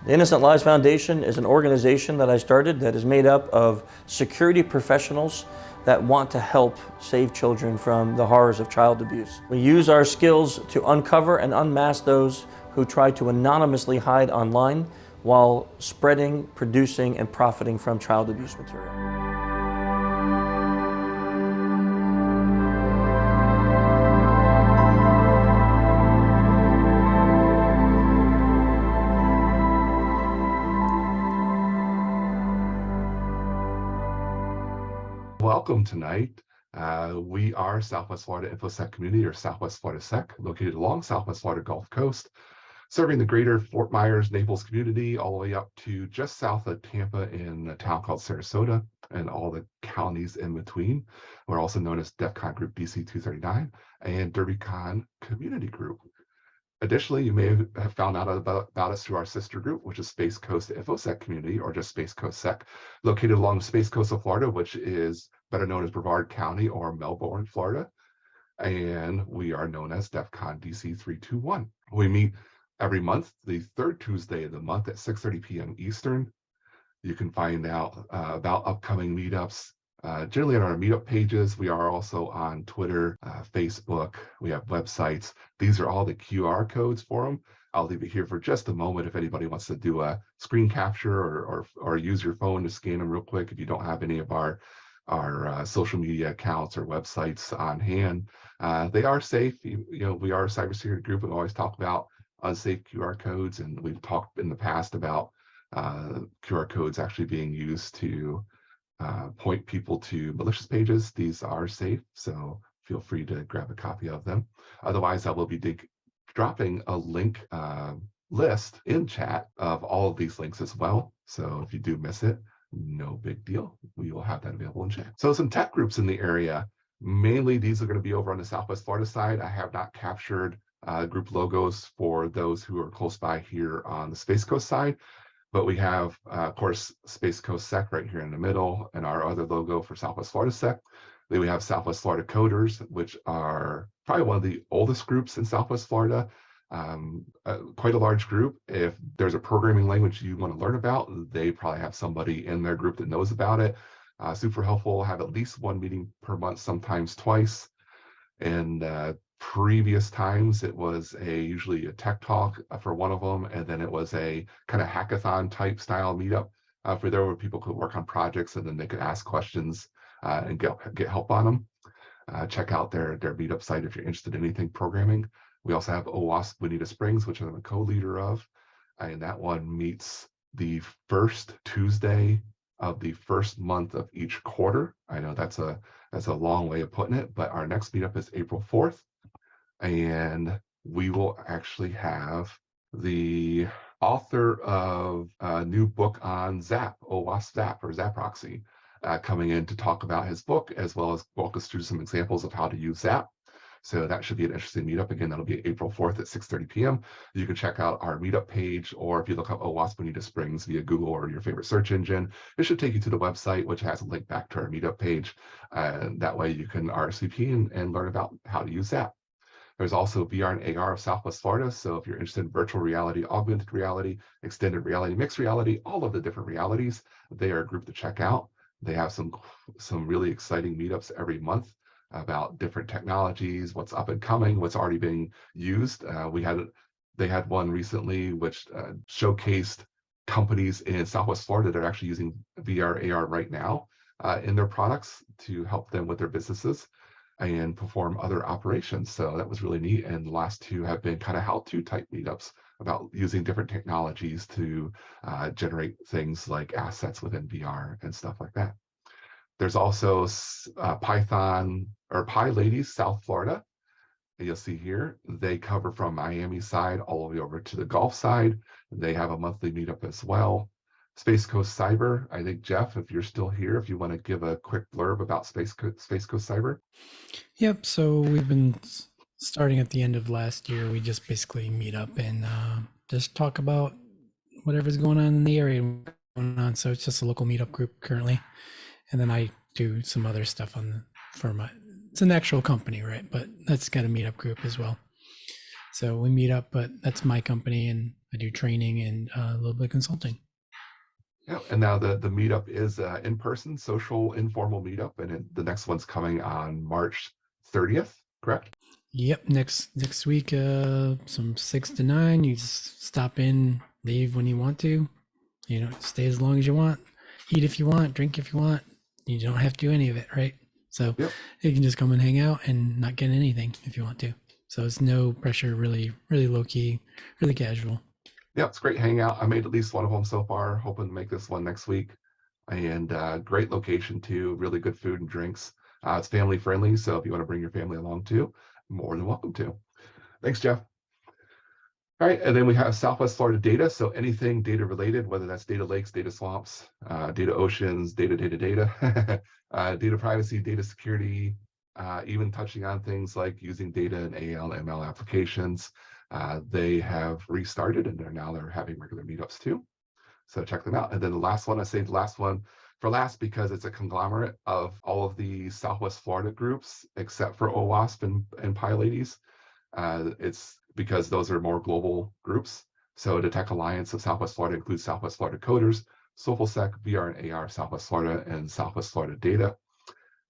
The Innocent Lives Foundation is an organization that I started that is made up of security professionals that want to help save children from the horrors of child abuse. We use our skills to uncover and unmask those who try to anonymously hide online while spreading, producing, and profiting from child abuse material. Welcome tonight. We are Southwest Florida InfoSec community, or SWFLSec, located along Southwest Florida Gulf Coast, serving the greater Fort Myers, Naples community, all the way up to just south of Tampa in a town called Sarasota, and all the counties in between. We're also known as DEF CON Group BC 239 and DerbyCon Community Group. Additionally, you may have found out about us through our sister group, which is Space Coast InfoSec community, or just SpaceCoastSec, located along the Space Coast of Florida, which is better known as Brevard County or Melbourne, Florida. And we are known as DEF CON DC 321. We meet every month, the third Tuesday of the month at 6:30 p.m. Eastern. You can find out about upcoming meetups generally on our meetup pages. We are also on Twitter, Facebook. We have websites. These are all the QR codes for them. I'll leave it here for just a moment if anybody wants to do a screen capture or use your phone to scan them real quick if you don't have any of our social media accounts or websites on hand. They are safe. We are a cybersecurity group and always talk about unsafe QR codes, and we've talked in the past about QR codes actually being used to point people to malicious pages. These are safe, so feel free to grab a copy of them. Otherwise, I will be dropping a link list in chat of all of these links as well. So if you do miss it, no big deal. We will have that available in chat. So some tech groups in the area. Mainly, these are going to be over on the Southwest Florida side. I have not captured group logos for those who are close by here on the Space Coast side. But we have, of course, SpaceCoastSec right here in the middle, and our other logo for SWFLSec. Then we have Southwest Florida Coders, which are probably one of the oldest groups in Southwest Florida. Quite a large group. If there's a programming language you want to learn about, they probably have somebody in their group that knows about it. Super helpful. Have at least one meeting per month, sometimes twice. And previous times it was usually a tech talk for one of them, and then it was a kind of hackathon type style meetup for there where people could work on projects and then they could ask questions and get help on them. Check out their meetup site if you're interested in anything programming. We also have OWASP Bonita Springs, which I'm a co-leader of, and that one meets the first Tuesday of the first month of each quarter. I know that's a long way of putting it, but our next meetup is April 4th. And we will actually have the author of a new book on ZAP, OWASP ZAP or Zaproxy, coming in to talk about his book, as well as walk us through some examples of how to use ZAP. So that should be an interesting meetup. Again, that'll be April 4th at 6:30 p.m. You can check out our meetup page, or if you look up OWASP Bonita Springs via Google or your favorite search engine, it should take you to the website, which has a link back to our meetup page. And that way you can RSVP and learn about how to use ZAP. There's also VR and AR of Southwest Florida. So if you're interested in virtual reality, augmented reality, extended reality, mixed reality, all of the different realities, they are a group to check out. They have some really exciting meetups every month about different technologies, what's up and coming, what's already being used. They had one recently which showcased companies in Southwest Florida that are actually using VR, AR right now in their products to help them with their businesses and perform other operations. So that was really neat. And the last two have been kind of how-to type meetups about using different technologies to generate things like assets within VR and stuff like that. There's also Python or Pi Ladies South Florida. You'll see here, they cover from Miami side all the way over to the Gulf side. They have a monthly meetup as well. Space Coast Cyber. I think, Jeff, if you're still here, if you want to give a quick blurb about Space Coast Cyber. Yep. So we've been starting at the end of last year. We just basically meet up and just talk about whatever's going on in the area going on. So it's just a local meetup group currently, and then I do some other stuff for my. It's an actual company, right? But that's got a meetup group as well. So we meet up, but that's my company, and I do training and a little bit of consulting. Yeah, and now the meetup is in-person, social, informal meetup, and the next one's coming on March 30th, correct? Yep, next week, from 6 to 9. You just stop in, leave when you want to. You know, stay as long as you want, eat if you want, drink if you want. You don't have to do any of it, right? So Yep. you can just come and hang out and not get anything if you want to. So it's no pressure, really low key, really casual. Yeah, it's great hangout. I made at least one of them so far, hoping to make this one next week. And great location too, really good food and drinks. It's family friendly, so if you want to bring your family along too, more than welcome to. Thanks, Jeff. All right, and then we have Southwest Florida data. So anything data related, whether that's data lakes, data swamps, data oceans, data, data privacy, data security, even touching on things like using data in AL, ML applications. They have restarted and they're having regular meetups too. So check them out. And then the last one, I saved the last one for last because it's a conglomerate of all of the Southwest Florida groups, except for OWASP and PyLadies. It's because those are more global groups. So the Tech Alliance of Southwest Florida includes Southwest Florida Coders, SWFLSec, VR and AR, Southwest Florida, and Southwest Florida Data.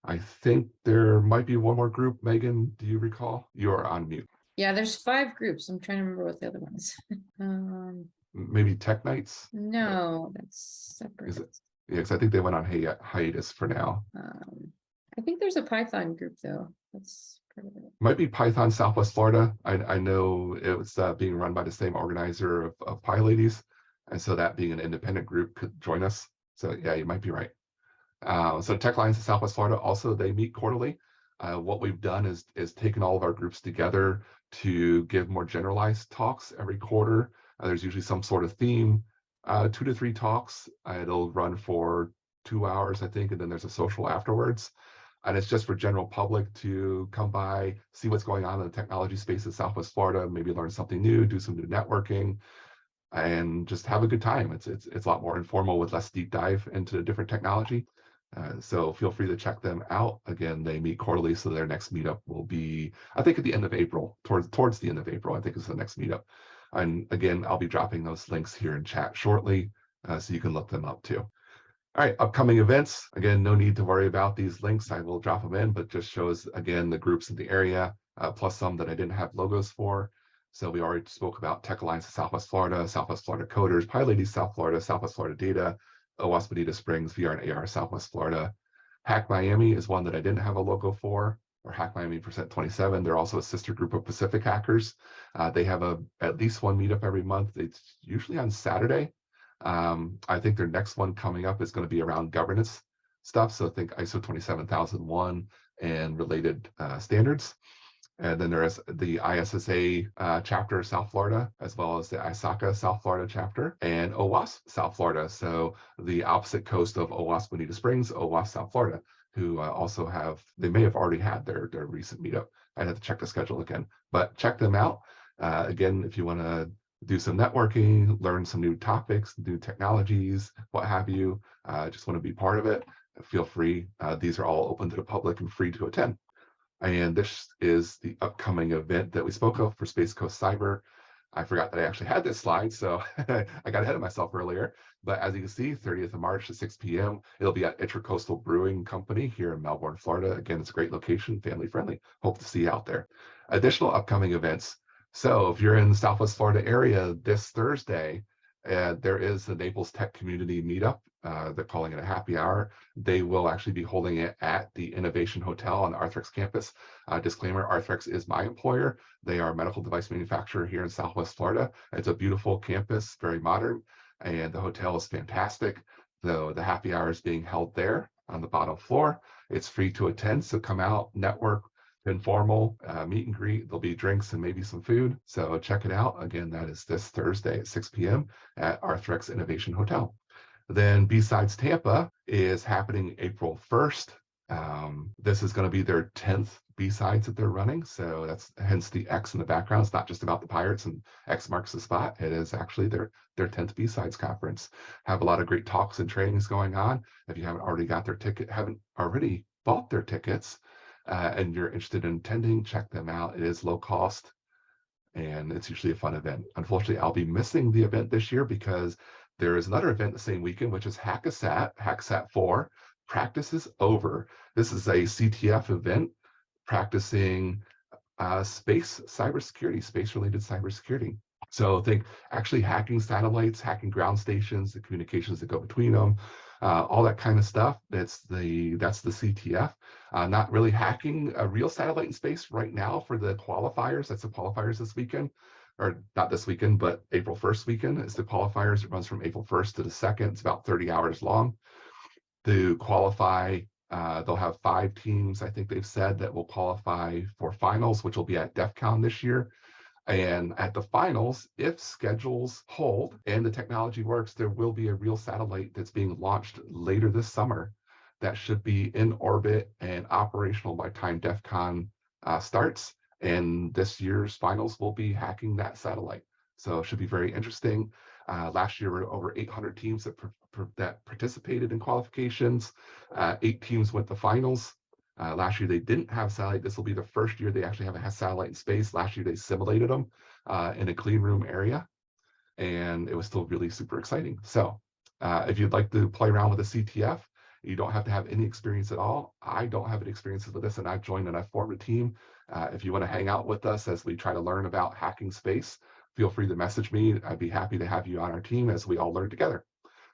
I think there might be one more group. Megan, do you recall? You're on mute. Yeah, there's 5 groups. I'm trying to remember what the other one is. Maybe Tech Nights? No, that's separate. Is it? Yeah, because I think they went on hiatus for now. I think there's a Python group though. That's part of it. Might be Python Southwest Florida. I know it was being run by the same organizer of PyLadies, and so that being an independent group could join us. So yeah, you might be right. So Tech Alliance of Southwest Florida, also they meet quarterly. What we've done is taken all of our groups together to give more generalized talks every quarter. There's usually some sort of theme, 2 to 3 talks. It'll run for 2 hours, I think, and then there's a social afterwards. And it's just for general public to come by, see what's going on in the technology space in Southwest Florida, maybe learn something new, do some new networking, and just have a good time. It's a lot more informal with less deep dive into different technology. So feel free to check them out. Again, they meet quarterly, so their next meetup will be, I think, at the end of April, towards the end of April, I think is the next meetup. And again, I'll be dropping those links here in chat shortly, so you can look them up too. All right, upcoming events. Again, no need to worry about these links. I will drop them in, but just shows, again, the groups in the area, plus some that I didn't have logos for. So we already spoke about Tech Alliance of Southwest Florida Coders, PyLadies South Florida, Southwest Florida Data, OWASP Bonita Springs, VR and AR Southwest Florida. Hack Miami is one that I didn't have a logo for, or Hack Miami Percent 27. They're also a sister group of Pacific Hackers. They have at least one meetup every month. It's usually on Saturday. I think their next one coming up is going to be around governance stuff. So think ISO 27001 and related standards. And then there is the ISSA chapter South Florida, as well as the ISACA South Florida chapter and OWASP South Florida. So the opposite coast of OWASP Bonita Springs, OWASP South Florida, who also they may have already had their recent meetup. I'd have to check the schedule again, but check them out. Again, if you want to do some networking, learn some new topics, new technologies, what have you, just want to be part of it, feel free. These are all open to the public and free to attend. And this is the upcoming event that we spoke of for Space Coast Cyber. I forgot that I actually had this slide, so I got ahead of myself earlier. But as you can see, 30th of March at 6 p.m., it'll be at Intracoastal Brewing Company here in Melbourne, Florida. Again, it's a great location, family friendly. Hope to see you out there. Additional upcoming events. So if you're in the Southwest Florida area this Thursday, there is the Naples Tech Community Meetup. They're calling it a happy hour. They will actually be holding it at the Innovation Hotel on the Arthrex campus. Disclaimer, Arthrex is my employer. They are a medical device manufacturer here in Southwest Florida. It's a beautiful campus, very modern, and the hotel is fantastic. Though the happy hour is being held there on the bottom floor. It's free to attend, so come out, network, informal meet and greet. There'll be drinks and maybe some food. So check it out. Again, that is this Thursday at 6 p.m. at Arthrex Innovation Hotel. Then B-Sides Tampa is happening April 1st. This is going to be their 10th B-Sides that they're running. So that's hence the X in the background. It's not just about the Pirates and X marks the spot. It is actually their 10th B-Sides conference. Have a lot of great talks and trainings going on. If you haven't already got their ticket, haven't already bought their tickets, and you're interested in attending, check them out. It is low cost and it's usually a fun event. Unfortunately, I'll be missing the event this year because there is another event the same weekend, which is HackSat 4. Practice is over. This is a CTF event practicing space cybersecurity, space-related cybersecurity. So think actually hacking satellites, hacking ground stations, the communications that go between them, all that kind of stuff. That's the CTF. Not really hacking a real satellite in space right now for the qualifiers. That's the qualifiers this weekend, or not this weekend, but April 1st weekend is the qualifiers. It runs from April 1st to the 2nd. It's about 30 hours long. To qualify, they'll have 5 teams, I think they've said, that will qualify for finals, which will be at DEF CON this year. And at the finals, if schedules hold and the technology works, there will be a real satellite that's being launched later this summer that should be in orbit and operational by time DEF CON starts. And this year's finals will be hacking that satellite. So it should be very interesting. Last year, there were over 800 teams that participated in qualifications. 8 teams went to finals. Last year, they didn't have satellite. This will be the first year they actually have a satellite in space. Last year, they simulated them in a clean room area, and it was still really super exciting. So if you'd like to play around with a CTF, you don't have to have any experience at all. I don't have any experience with this, and I've joined and I've formed a team. If you want to hang out with us as we try to learn about hacking space, feel free to message me. I'd be happy to have you on our team as we all learn together.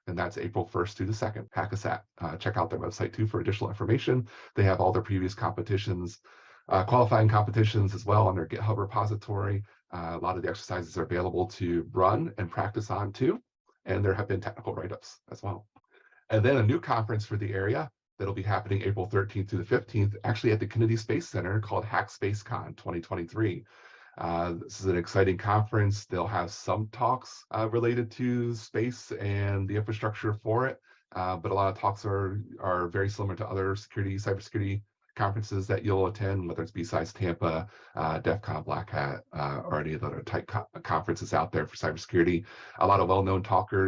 And that's April 1st through the 2nd, HackSat. Check out their website too for additional information. They have all their previous competitions, qualifying competitions as well on their GitHub repository. A lot of the exercises are available to run and practice on too. And there have been technical write-ups as well. And then a new conference for the area that'll be happening April 13th through the 15th, actually at the Kennedy Space Center, called HackSpaceCon 2023. This is an exciting conference. They'll have some talks related to space and the infrastructure for it, but a lot of talks are very similar to other cybersecurity conferences that you'll attend, whether it's B-Sides Tampa, DEF CON, Black Hat, or any of the other type conferences out there for cybersecurity. A lot of well-known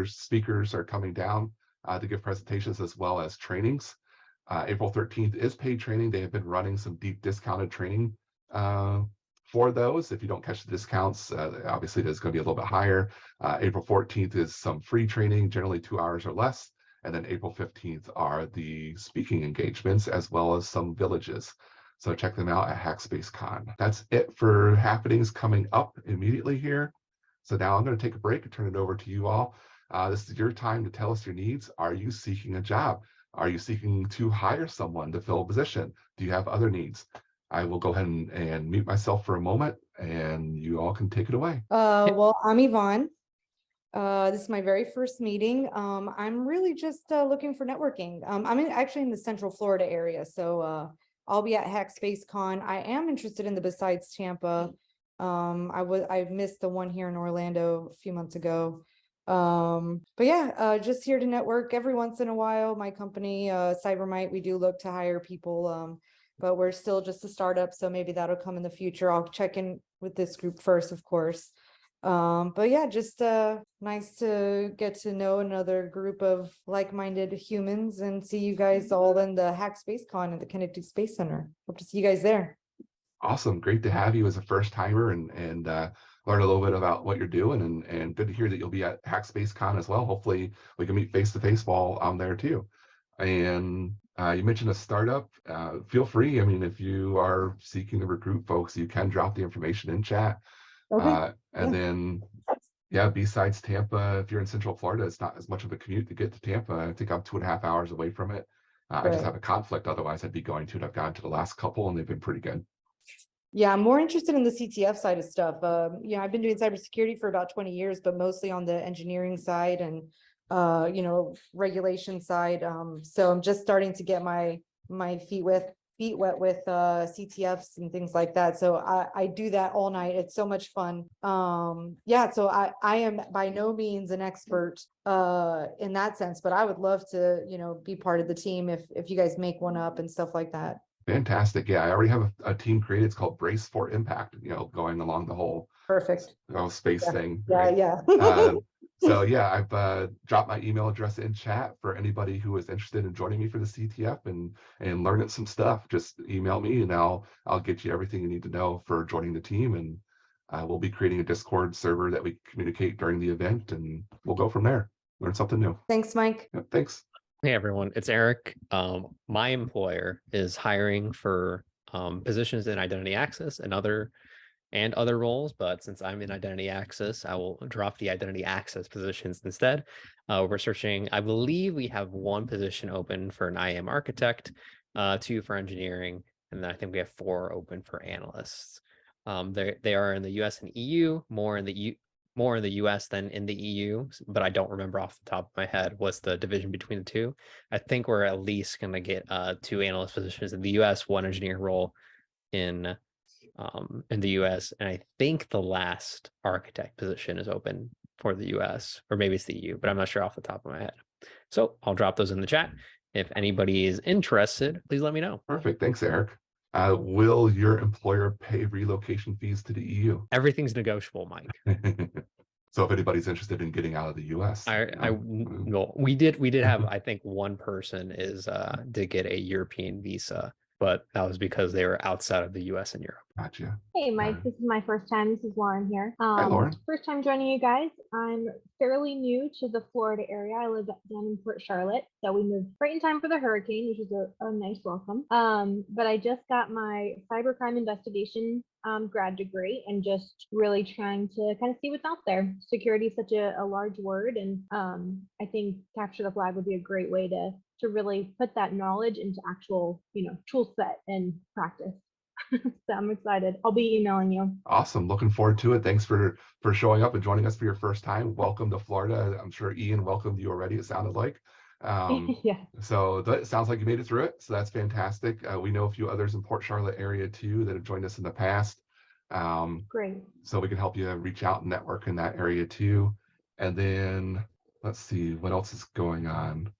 speakers are coming down to give presentations as well as trainings. April 13th is paid training. They have been running some deep discounted training for those. If you don't catch the discounts, obviously there's going to be a little bit higher. April 14th is some free training, generally 2 hours or less. And then April 15th are the speaking engagements as well as some villages. So check them out at HackSpaceCon. That's it for happenings coming up immediately here. So now I'm going to take a break and turn it over to you all. This is your time to tell us your needs. Are you seeking a job? Are you seeking to hire someone to fill a position? Do you have other needs? I will go ahead and mute myself for a moment and you all can take it away. Well, I'm Yvonne. This is my very first meeting. I'm really just looking for networking. Actually in the Central Florida area, so I'll be at HackSpaceCon. I am interested in the Besides Tampa. I've missed the one here in Orlando a few months ago. But yeah, just here to network every once in a while. My company, Cybermite, we do look to hire people. But we're still just a startup, so maybe that'll come in the future. I'll check in with this group first, of course. But yeah, just nice to get to know another group of like-minded humans and see you guys all in the HackSpaceCon at the Kennedy Space Center. Hope to see you guys there. Awesome. Great to have you as a first timer and learn a little bit about what you're doing, and good to hear that you'll be at HackSpaceCon as well. Hopefully we can meet face-to-face while I'm there too. And you mentioned a startup. Feel free. I mean, if you are seeking to recruit folks, you can drop the information in chat. Okay. Then, yeah, besides Tampa, if you're in Central Florida, it's not as much of a commute to get to Tampa. I think I'm 2.5 hours away from it. I just have a conflict. Otherwise, I'd be going to it. I've gone to the last couple, and they've been pretty good. Yeah, I'm more interested in the CTF side of stuff. I've been doing cybersecurity for about 20 years, but mostly on the engineering side and regulation side. So I'm just starting to get my feet wet feet wet with CTFs and things like that. So I do that all night. It's so much fun. Yeah, so I am by no means an expert in that sense, but I would love to, be part of the team if you guys make one up and stuff like that. Fantastic. Yeah, I already have a team created. It's called Brace for Impact, going along the whole Perfect. space Yeah. thing. Yeah, Right? yeah. So yeah, I've dropped my email address in chat for anybody who is interested in joining me for the CTF and learning some stuff. Just email me and I'll get you everything you need to know for joining the team. And we'll be creating a Discord server that we communicate during the event, and we'll go from there. Learn something new. Thanks, Mike. Yeah, thanks. Hey everyone, it's Eric. My employer is hiring for positions in identity access and other roles, but since I'm in identity access, I will drop the identity access positions instead. We're searching, I believe we have one position open for an IAM architect, 2 for engineering, and then I think we have 4 open for analysts. They are in the US and EU, more in the US than in the EU, but I don't remember off the top of my head what's the division between the two. I think we're at least going to get 2 analyst positions in the US, 1 engineering role in the US, and I think the last architect position is open for the US, or maybe it's the EU, but I'm not sure off the top of my head. So I'll drop those in the chat. If anybody is interested, please let me know. Perfect. Thanks, Eric. Will your employer pay relocation fees to the EU? Everything's negotiable, Mike. So if anybody's interested in getting out of the US, No, we did have, I think one person did get a European visa, but that was because they were outside of the US and Europe. Gotcha. Hey, Mike, this is my first time. This is Lauren here. Hi, Lauren. First time joining you guys. I'm fairly new to the Florida area. I live down in Port Charlotte, so we moved right in time for the hurricane, which is a nice welcome. But I just got my cybercrime investigation grad degree and just really trying to kind of see what's out there. Security is such a large word, and I think capture the flag would be a great way to really put that knowledge into actual, tool set and practice. So I'm excited. I'll be emailing you. Awesome. Looking forward to it. Thanks for showing up and joining us for your first time. Welcome to Florida. I'm sure Ian welcomed you already, it sounded like. Yeah. So that sounds like you made it through it. So that's fantastic. We know a few others in Port Charlotte area too that have joined us in the past. Great. So we can help you reach out and network in that area too. And then let's see what else is going on.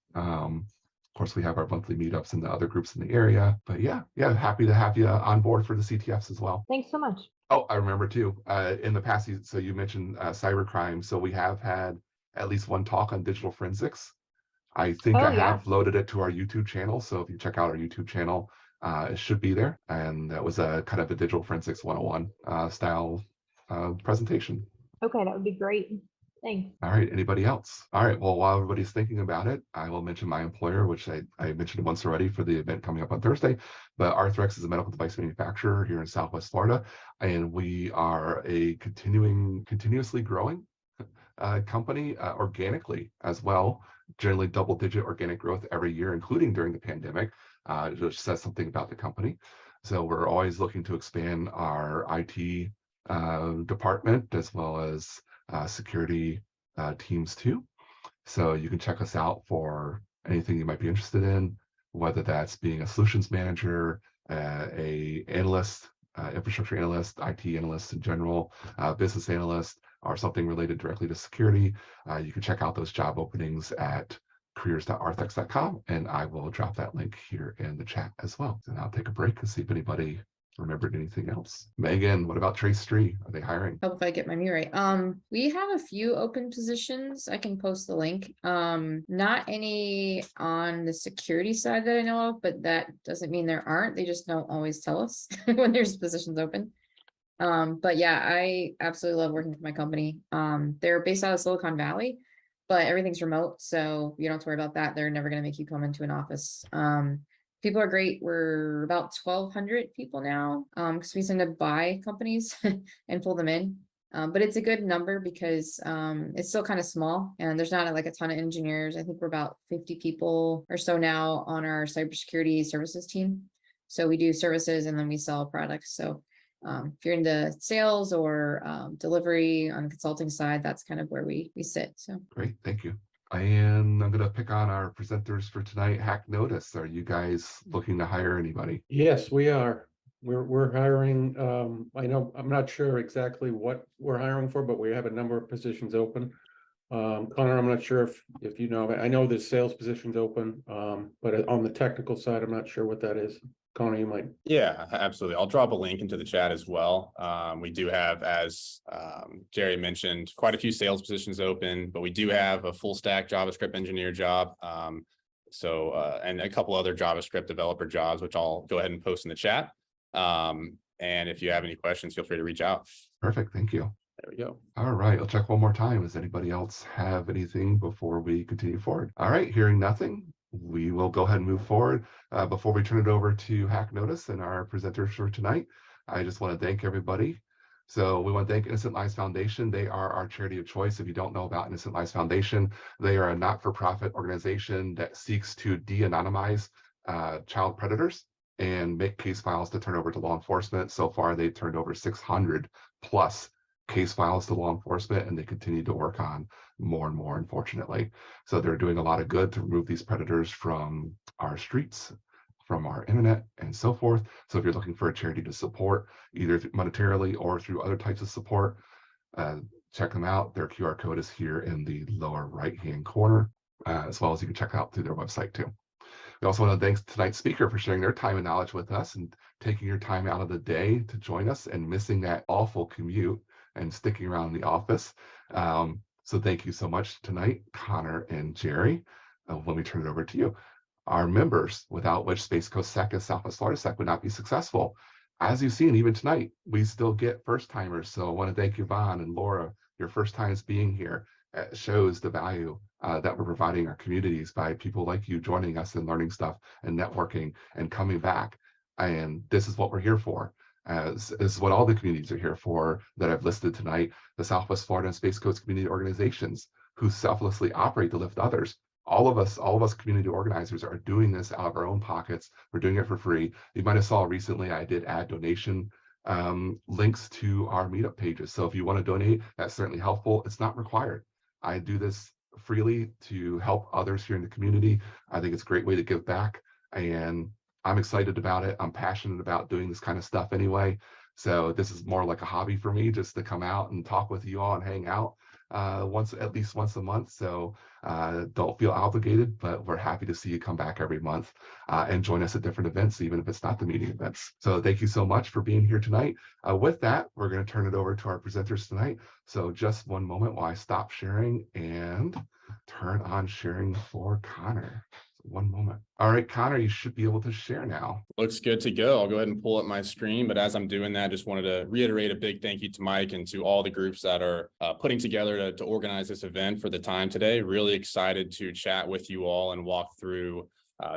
Of course, we have our monthly meetups and the other groups in the area. But yeah, happy to have you on board for the CTFs as well. Thanks so much. Oh, I remember too. In the past, so you mentioned cybercrime. So we have had at least one talk on digital forensics. I think I have loaded it to our YouTube channel. So if you check out our YouTube channel, it should be there. And that was a kind of a digital forensics 101 style presentation. Okay, that would be great. Thanks. All right, anybody else? All right, well, while everybody's thinking about it, I will mention my employer, which I mentioned once already for the event coming up on Thursday. But Arthrex is a medical device manufacturer here in Southwest Florida, and we are a continuously growing company organically as well, generally double-digit organic growth every year, including during the pandemic, which says something about the company. So we're always looking to expand our IT department as well as security teams too. So you can check us out for anything you might be interested in, whether that's being a solutions manager, a analyst, infrastructure analyst, IT analyst in general, business analyst, or something related directly to security. You can check out those job openings at careers.arthrex.com, and I will drop that link here in the chat as well. And I'll take a break and see if anybody remembered anything else. Megan, what about Trace 3? Are they hiring? Hope if I get my mute right. We have a few open positions. I can post the link. Not any on the security side that I know of, but that doesn't mean there aren't. They just don't always tell us when there's positions open. But yeah, I absolutely love working for my company. They're based out of Silicon Valley, but everything's remote, so you don't have to worry about that. They're never going to make you come into an office. People are great. We're about 1,200 people now, because we tend to buy companies and pull them in. But it's a good number because it's still kind of small and there's not like a ton of engineers. I think we're about 50 people or so now on our cybersecurity services team. So we do services and then we sell products. So if you're into sales or delivery on the consulting side, that's kind of where we sit. So great, thank you. And I'm going to pick on our presenters for tonight. HackNotice. Are you guys looking to hire anybody? Yes, we are. We're hiring. I know, I'm not sure exactly what we're hiring for, but we have a number of positions open. Connor, I'm not sure if you know, I know there's sales positions open, but on the technical side, I'm not sure what that is. Connor, you might. Yeah, absolutely. I'll drop a link into the chat as well. We do have, as Jerry mentioned, quite a few sales positions open, but we do have a full stack JavaScript engineer job. And a couple other JavaScript developer jobs, which I'll go ahead and post in the chat. And if you have any questions, feel free to reach out. Perfect. Thank you. There we go. All right. I'll check one more time. Does anybody else have anything before we continue forward? All right. Hearing nothing, we will go ahead and move forward. Before we turn it over to HackNotice and our presenters for tonight, I just want to thank everybody. So we want to thank Innocent Lives Foundation. They are our charity of choice. If you don't know about Innocent Lives Foundation, they are a not-for-profit organization that seeks to de-anonymize child predators and make case files to turn over to law enforcement. So far, they've turned over 600 plus case files to law enforcement, and they continue to work on more and more, unfortunately. So they're doing a lot of good to remove these predators from our streets, from our internet, and so forth. So if you're looking for a charity to support, either monetarily or through other types of support, check them out. Their QR code is here in the lower right-hand corner, as well as you can check out through their website too. We also want to thank tonight's speaker for sharing their time and knowledge with us and taking your time out of the day to join us and missing that awful commute and sticking around in the office. So thank you so much tonight, Connor and Jerry. Let me turn it over to you. Our members, without which SpaceCoastSec and SWFLSec would not be successful. As you've seen, even tonight, we still get first timers. So I want to thank Yvonne and Laura, your first times being here. It shows the value that we're providing our communities by people like you joining us and learning stuff and networking and coming back. And this is what we're here for. This is what all the communities are here for that I've listed tonight. The Southwest Florida and Space Coast community organizations who selflessly operate to lift others. All of us community organizers are doing this out of our own pockets. We're doing it for free. You might have saw recently I did add donation links to our Meetup pages. So if you want to donate, that's certainly helpful. It's not required. I do this freely to help others here in the community. I think it's a great way to give back, and I'm excited about it. I'm passionate about doing this kind of stuff anyway. So this is more like a hobby for me, just to come out and talk with you all and hang out at least once a month. So don't feel obligated, but we're happy to see you come back every month and join us at different events, even if it's not the meeting events. So thank you so much for being here tonight. With that, we're going to turn it over to our presenters tonight. So just one moment while I stop sharing and turn on sharing for Connor. One moment. All right, Connor, you should be able to share now. Looks good to go. I'll go ahead and pull up my screen. But as I'm doing that, just wanted to reiterate a big thank you to Mike and to all the groups that are putting together to organize this event for the time today. Really excited to chat with you all and walk through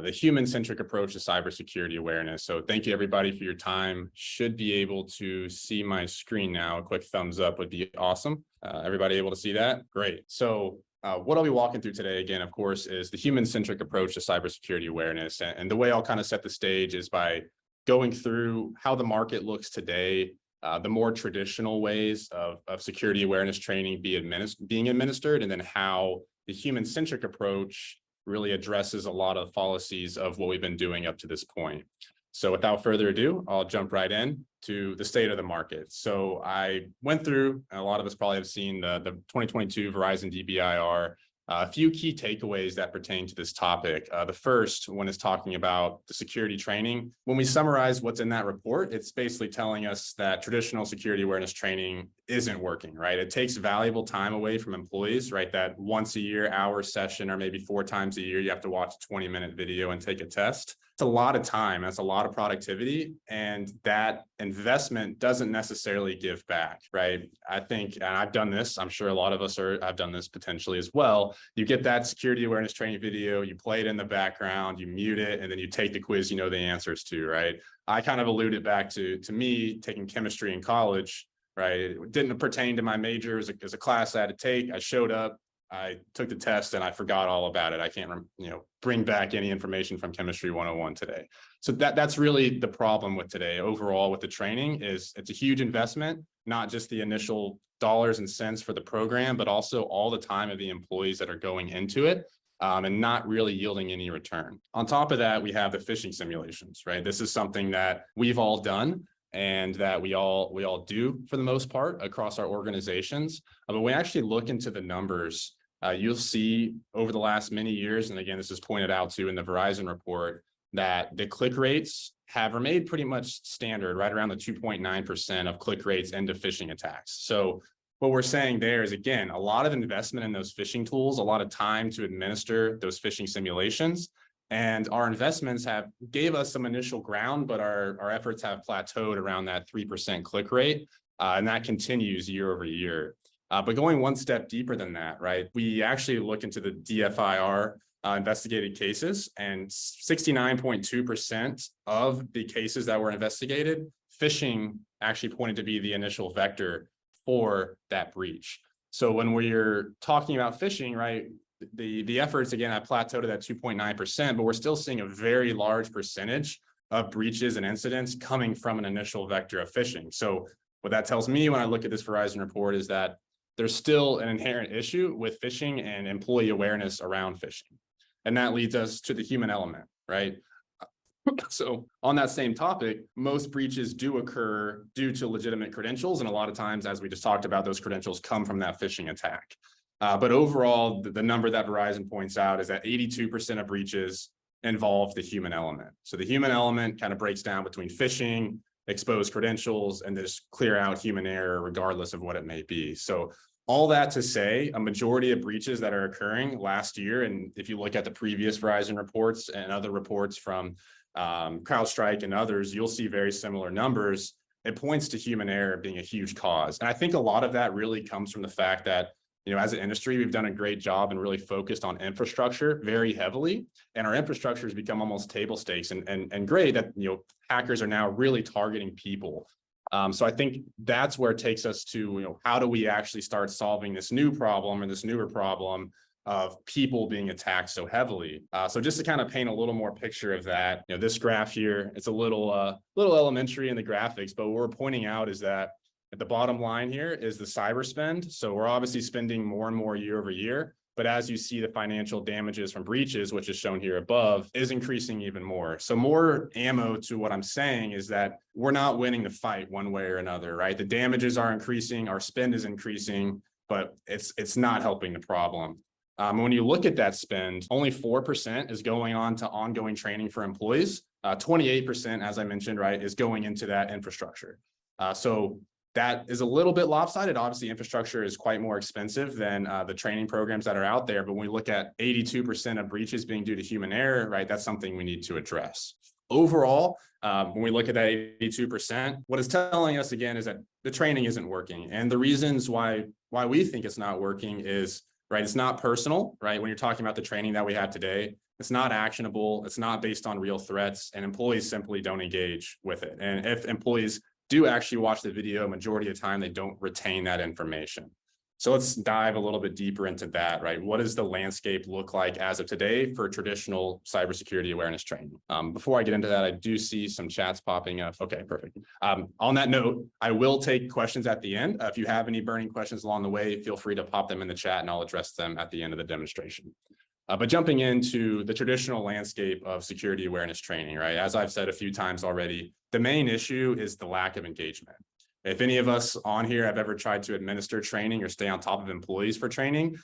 the human-centric approach to cybersecurity awareness. So thank you, everybody, for your time. Should be able to see my screen now. A quick thumbs up would be awesome. Everybody able to see that? Great. So what I'll be walking through today, again, of course, is the human-centric approach to cybersecurity awareness. And the way I'll kind of set the stage is by going through how the market looks today, the more traditional ways of security awareness training being administered, and then how the human-centric approach really addresses a lot of fallacies of what we've been doing up to this point. So without further ado, I'll jump right in to the state of the market. So I went through, and a lot of us probably have seen the 2022 Verizon DBIR, a few key takeaways that pertain to this topic. The first one is talking about the security training. When we summarize what's in that report, it's basically telling us that traditional security awareness training isn't working, right? It takes valuable time away from employees, right? That once a year hour session, or maybe 4 times a year, you have to watch a 20-minute video and take a test. It's a lot of time. That's a lot of productivity. And that investment doesn't necessarily give back, right? I think, and I've done this, I'm sure a lot of us have done this potentially as well. You get that security awareness training video, you play it in the background, you mute it, and then you take the quiz you know the answers to, right? I kind of alluded back to me taking chemistry in college, right? It didn't pertain to my major as a class I had to take. I showed up, I took the test and I forgot all about it. I can't, bring back any information from Chemistry 101 today. So that's really the problem with today. Overall, with the training is it's a huge investment, not just the initial dollars and cents for the program, but also all the time of the employees that are going into it. And not really yielding any return. On top of that, we have the phishing simulations, right? This is something that we've all done and that we all do for the most part across our organizations. But when we actually look into the numbers, you'll see over the last many years, and again, this is pointed out too in the Verizon report, that the click rates have remained pretty much standard, right around the 2.9% of click rates into phishing attacks. So what we're saying there is, again, a lot of investment in those phishing tools, a lot of time to administer those phishing simulations. And our investments gave us some initial ground, but our efforts have plateaued around that 3% click rate. And that continues year over year. But going one step deeper than that, right? We actually look into the DFIR investigated cases, and 69.2% of the cases that were investigated, phishing actually pointed to be the initial vector for that breach. So when we're talking about phishing, right, the efforts again have plateaued at that 2.9%, but we're still seeing a very large percentage of breaches and incidents coming from an initial vector of phishing. So what that tells me when I look at this Verizon report is that there's still an inherent issue with phishing and employee awareness around phishing. And that leads us to the human element, right? So on that same topic, most breaches do occur due to legitimate credentials. And a lot of times, as we just talked about, those credentials come from that phishing attack. But overall, the number that Verizon points out is that 82% of breaches involve the human element. So the human element kind of breaks down between phishing, exposed credentials, and just clear out human error, regardless of what it may be. So all that to say, a majority of breaches that are occurring last year, and if you look at the previous Verizon reports and other reports from CrowdStrike and others, you'll see very similar numbers. It points to human error being a huge cause. And I think a lot of that really comes from the fact that, as an industry, we've done a great job and really focused on infrastructure very heavily. And our infrastructure has become almost table stakes, and great that, hackers are now really targeting people. So I think that's where it takes us to, how do we actually start solving this new problem or this newer problem of people being attacked so heavily. So just to kind of paint a little more picture of that, this graph here, it's a little elementary in the graphics, but what we're pointing out is that at the bottom line here is the cyber spend. So we're obviously spending more and more year over year, but as you see, the financial damages from breaches, which is shown here above, is increasing even more. So more ammo to what I'm saying is that we're not winning the fight one way or another, right? The damages are increasing, our spend is increasing, but it's not helping the problem. When you look at that spend, only 4% is going on to ongoing training for employees. 28%, as I mentioned, right, is going into that infrastructure. So that is a little bit lopsided. Obviously, infrastructure is quite more expensive than the training programs that are out there. But when we look at 82% of breaches being due to human error, right, that's something we need to address. Overall, when we look at that 82%, what it's telling us again is that the training isn't working. And the reasons why we think it's not working is, right, it's not personal, right? When you're talking about the training that we have today, it's not actionable, it's not based on real threats, and employees simply don't engage with it. And if employees do actually watch the video, majority of the time, they don't retain that information. So let's dive a little bit deeper into that, right? What does the landscape look like as of today for traditional cybersecurity awareness training? Before I get into that, I do see some chats popping up. Okay, perfect. On that note, I will take questions at the end. If you have any burning questions along the way, feel free to pop them in the chat and I'll address them at the end of the demonstration. But jumping into the traditional landscape of security awareness training, right? As I've said a few times already, the main issue is the lack of engagement. If any of us on here have ever tried to administer training or stay on top of employees for training,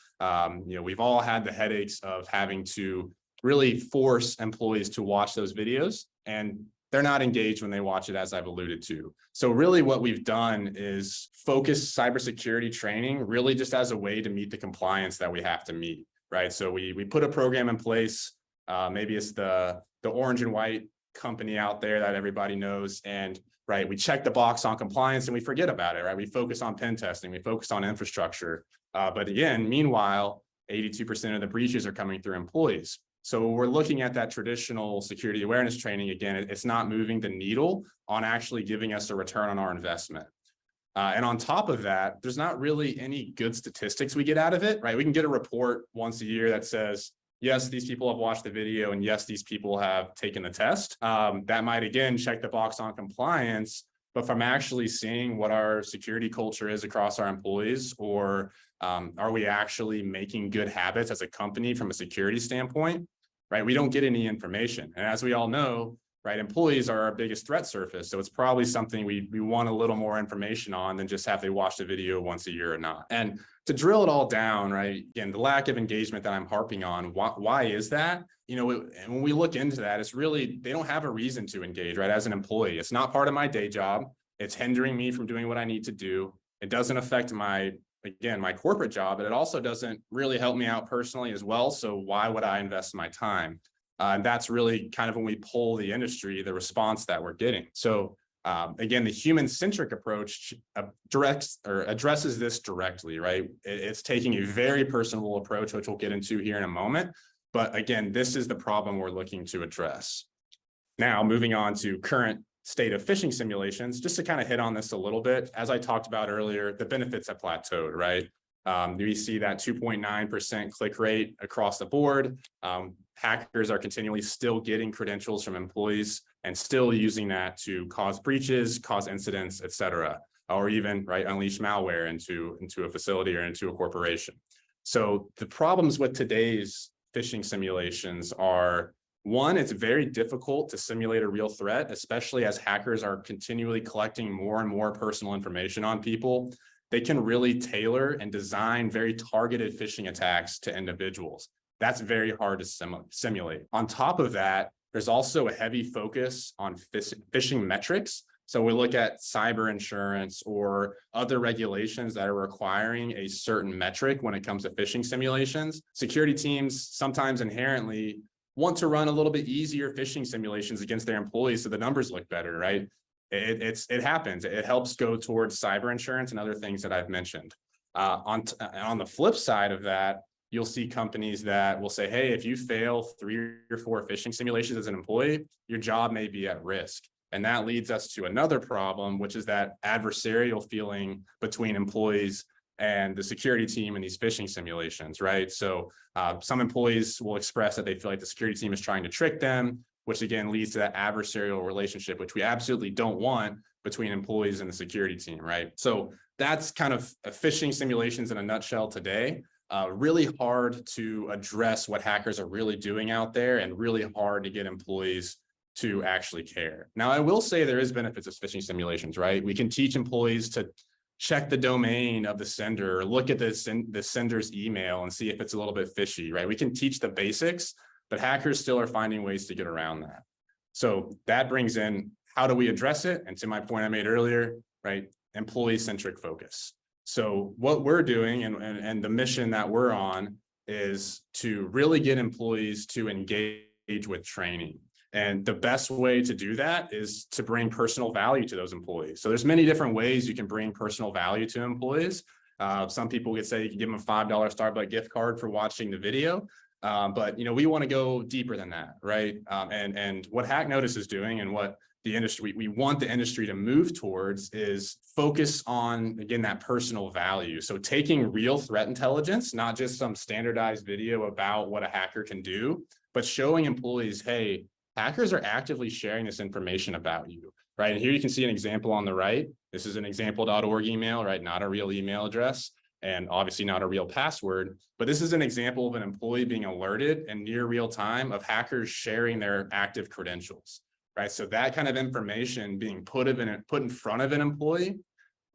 we've all had the headaches of having to really force employees to watch those videos, and they're not engaged when they watch it, as I've alluded to. So really what we've done is focus cybersecurity training really just as a way to meet the compliance that we have to meet, right? So we put a program in place, maybe it's the orange and white company out there that everybody knows, and right, we check the box on compliance and we forget about it, right? We focus on pen testing, we focus on infrastructure. But again, meanwhile, 82% of the breaches are coming through employees. So we're looking at that traditional security awareness training. Again, it's not moving the needle on actually giving us a return on our investment. And on top of that, there's not really any good statistics we get out of it, right? We can get a report once a year that says, yes, these people have watched the video, and yes, these people have taken the test. That might, again, check the box on compliance, but from actually seeing what our security culture is across our employees, or are we actually making good habits as a company from a security standpoint, right? We don't get any information. And as we all know, right, employees are our biggest threat surface. So it's probably something we want a little more information on than just have they watched a video once a year or not. And to drill it all down, right, again, the lack of engagement that I'm harping on, why is that? You know, and when we look into that, it's really, they don't have a reason to engage, right? As an employee, it's not part of my day job. It's hindering me from doing what I need to do. It doesn't affect my corporate job, but it also doesn't really help me out personally as well. So why would I invest my time? And that's really kind of when we poll the industry, the response that we're getting. So again, the human-centric approach addresses this directly, right? It's taking a very personable approach, which we'll get into here in a moment. But again, this is the problem we're looking to address. Now, moving on to current state of phishing simulations, just to kind of hit on this a little bit, as I talked about earlier, the benefits have plateaued, right? We see that 2.9% click rate across the board. Hackers are continually still getting credentials from employees and still using that to cause breaches, cause incidents, et cetera, or even, right, unleash malware into a facility or into a corporation. So the problems with today's phishing simulations are, one, it's very difficult to simulate a real threat, especially as hackers are continually collecting more and more personal information on people. They can really tailor and design very targeted phishing attacks to individuals. That's very hard to simulate. On top of that, there's also a heavy focus on phishing metrics. So we look at cyber insurance or other regulations that are requiring a certain metric when it comes to phishing simulations. Security teams sometimes inherently want to run a little bit easier phishing simulations against their employees so the numbers look better, right? It happens. It helps go towards cyber insurance and other things that I've mentioned. On the flip side of that, you'll see companies that will say, hey, if you fail 3 or 4 phishing simulations as an employee, your job may be at risk. And that leads us to another problem, which is that adversarial feeling between employees and the security team in these phishing simulations, right? So some employees will express that they feel like the security team is trying to trick them, which again leads to that adversarial relationship, which we absolutely don't want between employees and the security team, right? So that's kind of phishing simulations in a nutshell today. Really hard to address what hackers are really doing out there, and really hard to get employees to actually care. Now, I will say there is benefits of phishing simulations, right? We can teach employees to check the domain of the sender, or look at the sender's email and see if it's a little bit fishy, right? We can teach the basics, but hackers still are finding ways to get around that. So that brings in, how do we address it? And to my point I made earlier, right? Employee-centric focus. So what we're doing and the mission that we're on is to really get employees to engage with training. And the best way to do that is to bring personal value to those employees. So there's many different ways you can bring personal value to employees. Some people could say you can give them a $5 Starbucks gift card for watching the video. But you know, we want to go deeper than that, right? And what HackNotice is doing, and what the industry, we want the industry to move towards, is focus on, again, that personal value. So taking real threat intelligence, not just some standardized video about what a hacker can do, but showing employees, hey, hackers are actively sharing this information about you, right? And here you can see an example on the right. This is an example.org email, right? Not a real email address, and obviously not a real password, but this is an example of an employee being alerted in near real time of hackers sharing their active credentials, right? So that kind of information being put in front of an employee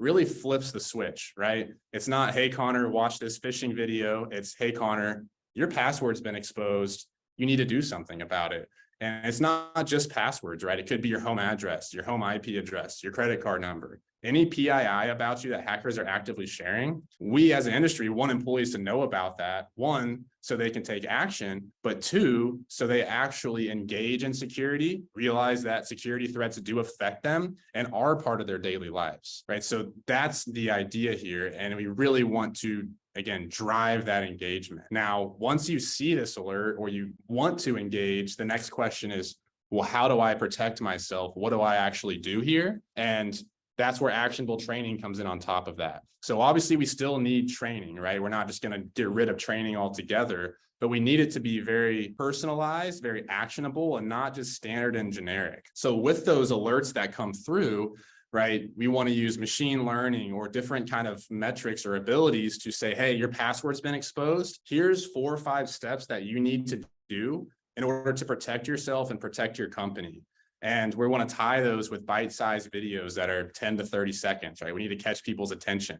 really flips the switch, right? It's not, hey, Connor, watch this phishing video. It's, hey, Connor, your password's been exposed. You need to do something about it. And it's not just passwords, right? It could be your home address, your home IP address, your credit card number, any PII about you that hackers are actively sharing. We as an industry want employees to know about that. One, so they can take action, but two, so they actually engage in security, realize that security threats do affect them and are part of their daily lives, right? So that's the idea here. And we really want to, again, drive that engagement. Now, once you see this alert or you want to engage, the next question is, well, how do I protect myself? What do I actually do here? And That's where actionable training comes in on top of that. So obviously we still need training, right? We're not just going to get rid of training altogether, but we need it to be very personalized, very actionable, and not just standard and generic. So with those alerts that come through, right, we want to use machine learning or different kind of metrics or abilities to say, hey, your password's been exposed. Here's 4 or 5 steps that you need to do in order to protect yourself and protect your company. And we want to tie those with bite-sized videos that are 10 to 30 seconds, right? We need to catch people's attention,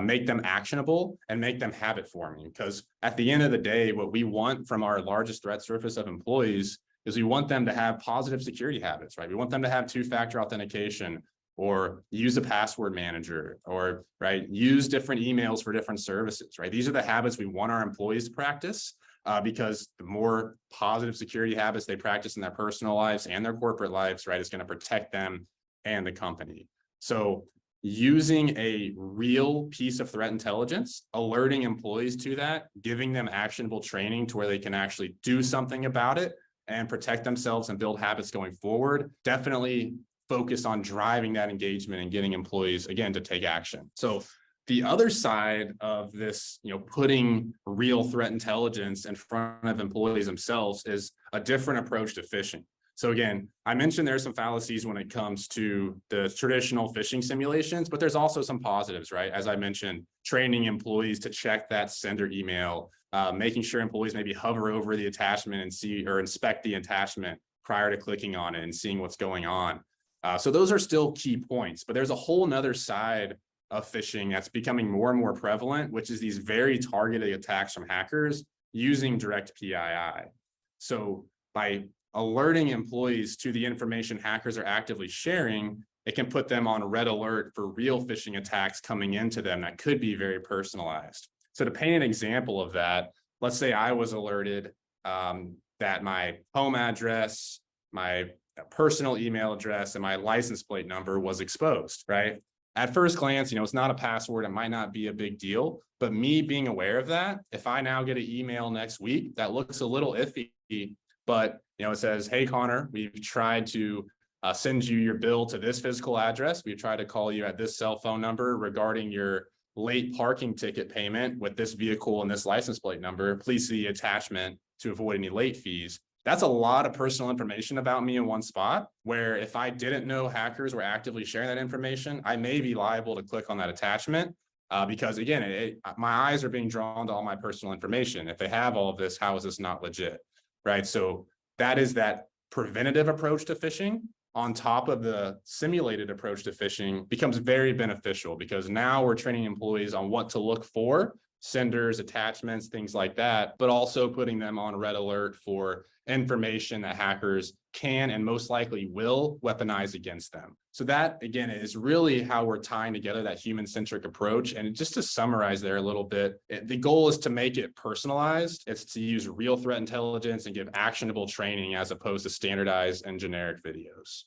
make them actionable, and make them habit forming. Because at the end of the day, what we want from our largest threat surface of employees is we want them to have positive security habits, right? We want them to have 2-factor authentication, or use a password manager, or right, use different emails for different services, right? These are the habits we want our employees to practice. Because the more positive security habits they practice in their personal lives and their corporate lives, right, is going to protect them and the company. So using a real piece of threat intelligence, alerting employees to that, giving them actionable training to where they can actually do something about it and protect themselves and build habits going forward, definitely focus on driving that engagement and getting employees, again, to take action. So the other side of this, putting real threat intelligence in front of employees themselves is a different approach to phishing. So again, I mentioned there's some fallacies when it comes to the traditional phishing simulations, but there's also some positives, right? As I mentioned, training employees to check that sender email, making sure employees maybe hover over the attachment and see or inspect the attachment prior to clicking on it and seeing what's going on. So those are still key points, but there's a whole nother side of phishing that's becoming more and more prevalent, which is these very targeted attacks from hackers using direct PII. So by alerting employees to the information hackers are actively sharing, it can put them on red alert for real phishing attacks coming into them that could be very personalized. So to paint an example of that, let's say I was alerted that my home address, my personal email address, and my license plate number was exposed, right? At first glance, it's not a password. It might not be a big deal, but me being aware of that, if I now get an email next week that looks a little iffy, but it says, hey, Connor, we've tried to send you your bill to this physical address. We've tried to call you at this cell phone number regarding your late parking ticket payment with this vehicle and this license plate number. Please see the attachment to avoid any late fees. That's a lot of personal information about me in one spot, where if I didn't know hackers were actively sharing that information, I may be liable to click on that attachment because, again, my eyes are being drawn to all my personal information. If they have all of this, how is this not legit, right? So that is that preventative approach to phishing on top of the simulated approach to phishing becomes very beneficial, because now we're training employees on what to look for, senders, attachments, things like that, but also putting them on red alert for information that hackers can and most likely will weaponize against them. So that, again, is really how we're tying together that human-centric approach. And just to summarize there a little bit, the goal is to make it personalized. It's to use real threat intelligence and give actionable training as opposed to standardized and generic videos.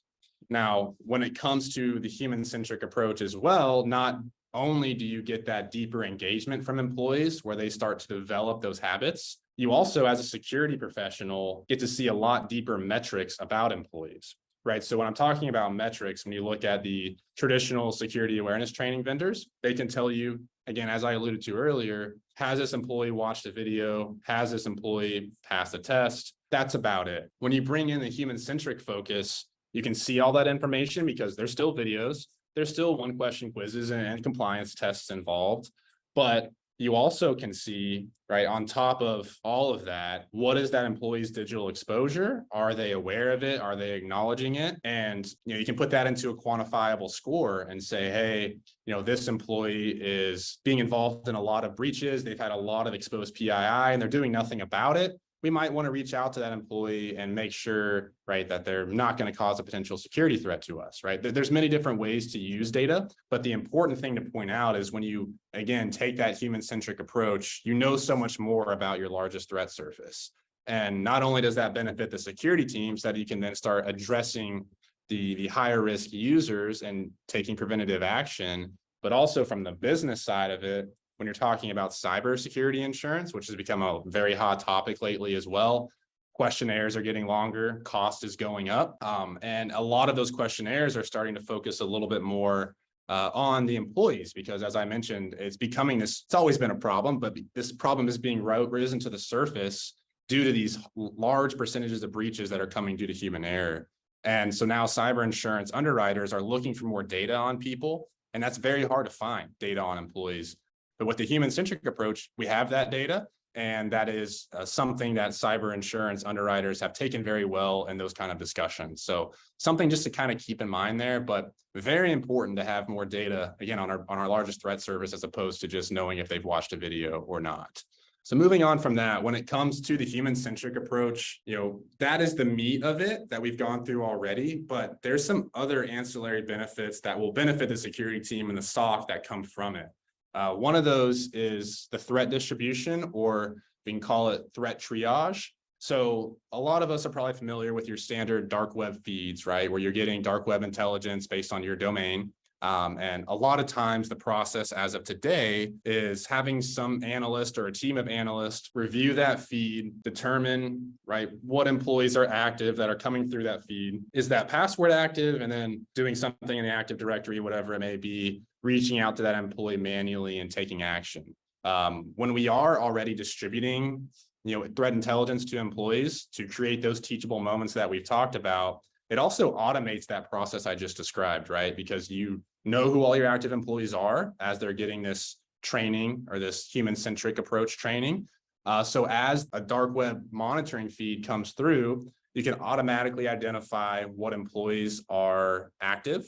Now, when it comes to the human-centric approach as well, not only do you get that deeper engagement from employees where they start to develop those habits, you also, as a security professional, get to see a lot deeper metrics about employees, right? So when I'm talking about metrics, when you look at the traditional security awareness training vendors, they can tell you, again, as I alluded to earlier, has this employee watched a video? Has this employee passed a test? That's about it. When you bring in the human-centric focus, you can see all that information because there's still videos. There's still one-question quizzes and compliance tests involved, but you also can see, right, on top of all of that, what is that employee's digital exposure? Are they aware of it? Are they acknowledging it? And, you can put that into a quantifiable score and say, hey, this employee is being involved in a lot of breaches. They've had a lot of exposed PII and they're doing nothing about it. We might want to reach out to that employee and make sure, right, that they're not going to cause a potential security threat to us, right? There's many different ways to use data, but the important thing to point out is when you, again, take that human-centric approach, so much more about your largest threat surface. And not only does that benefit the security teams, that you can then start addressing the higher risk users and taking preventative action, but also from the business side of it, when you're talking about cybersecurity insurance, which has become a very hot topic lately as well, questionnaires are getting longer, cost is going up. And a lot of those questionnaires are starting to focus a little bit more on the employees, because as I mentioned, it's becoming this, it's always been a problem, but this problem is being risen to the surface due to these large percentages of breaches that are coming due to human error. And so now cyber insurance underwriters are looking for more data on people, and that's very hard to find data on employees. But with the human-centric approach, we have that data, and that is something that cyber insurance underwriters have taken very well in those kind of discussions. So something just to kind of keep in mind there, but very important to have more data, again, on our largest threat service, as opposed to just knowing if they've watched a video or not. So moving on from that, when it comes to the human-centric approach, that is the meat of it that we've gone through already, but there's some other ancillary benefits that will benefit the security team and the SOC that come from it. One of those is the threat distribution, or we can call it threat triage. So a lot of us are probably familiar with your standard dark web feeds, right? Where you're getting dark web intelligence based on your domain. And a lot of times the process as of today is having some analyst or a team of analysts review that feed, determine, right, what employees are active that are coming through that feed. Is that password active? And then doing something in the Active Directory, whatever it may be, reaching out to that employee manually and taking action. When we are already distributing, threat intelligence to employees to create those teachable moments that we've talked about, it also automates that process I just described, right? Because you know who all your active employees are as they're getting this training or this human-centric approach training. So as a dark web monitoring feed comes through, you can automatically identify what employees are active.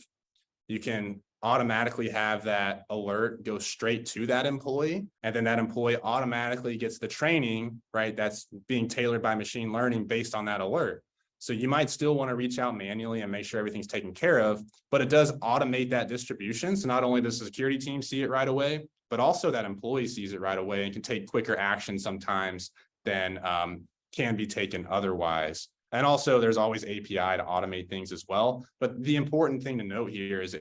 You can automatically have that alert go straight to that employee, and then that employee automatically gets the training, right? That's being tailored by machine learning based on that alert. So you might still want to reach out manually and make sure everything's taken care of, but it does automate that distribution. So not only does the security team see it right away, but also that employee sees it right away and can take quicker action sometimes than can be taken otherwise. And also there's always API to automate things as well. But the important thing to note here is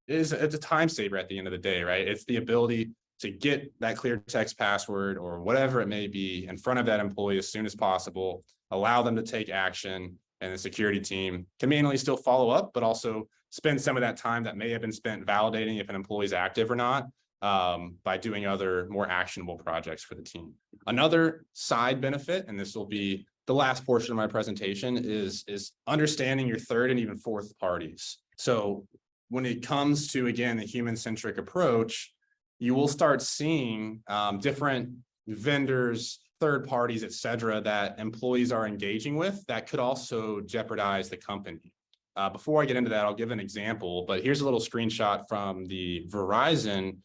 it's a time saver at the end of the day, right? It's the ability to get that clear text password or whatever it may be in front of that employee as soon as possible, allow them to take action, and the security team can manually still follow up, but also spend some of that time that may have been spent validating if an employee is active or not by doing other more actionable projects for the team. Another side benefit, and this will be the last portion of my presentation, is understanding your third and even fourth parties. So when it comes to, again, the human-centric approach, you will start seeing different vendors, third parties, et cetera, that employees are engaging with that could also jeopardize the company. Before I get into that, I'll give an example, but here's a little screenshot from the Verizon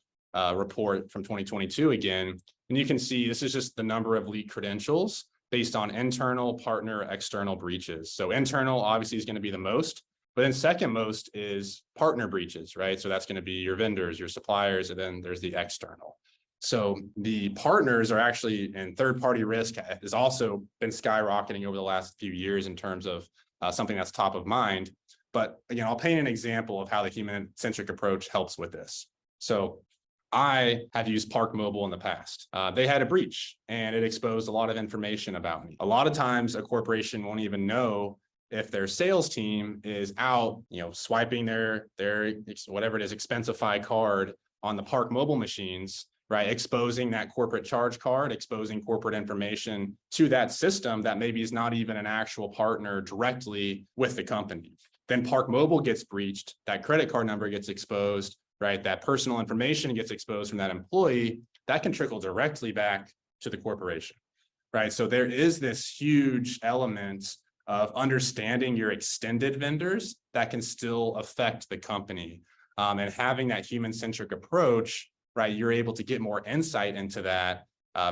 report from 2022 again. And you can see this is just the number of leaked credentials based on internal, partner, external breaches. So internal obviously is going to be the most, but then second most is partner breaches, right? So that's going to be your vendors, your suppliers, and then there's the external. So the partners are actually, and third-party risk has also been skyrocketing over the last few years in terms of something that's top of mind. But again, I'll paint an example of how the human-centric approach helps with this. So I have used Park Mobile in the past. They had a breach and it exposed a lot of information about me. A lot of times a corporation won't even know if their sales team is out, swiping their whatever it is, Expensify card on the Park Mobile machines, right? Exposing that corporate charge card, exposing corporate information to that system that maybe is not even an actual partner directly with the company. Then Park Mobile gets breached, that credit card number gets exposed, right? That personal information gets exposed from that employee, that can trickle directly back to the corporation, right? So there is this huge element of understanding your extended vendors that can still affect the company. And having that human-centric approach, right, you're able to get more insight into that,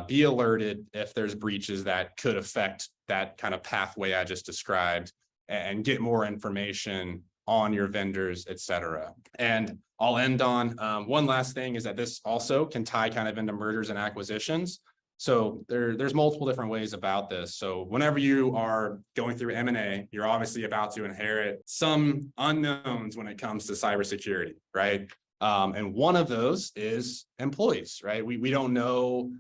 be alerted if there's breaches that could affect that kind of pathway I just described, and get more information on your vendors, et cetera. And I'll end on one last thing is that this also can tie kind of into mergers and acquisitions. So there's multiple different ways about this. So whenever you are going through M&A, you're obviously about to inherit some unknowns when it comes to cybersecurity, right? And one of those is employees, right? We don't know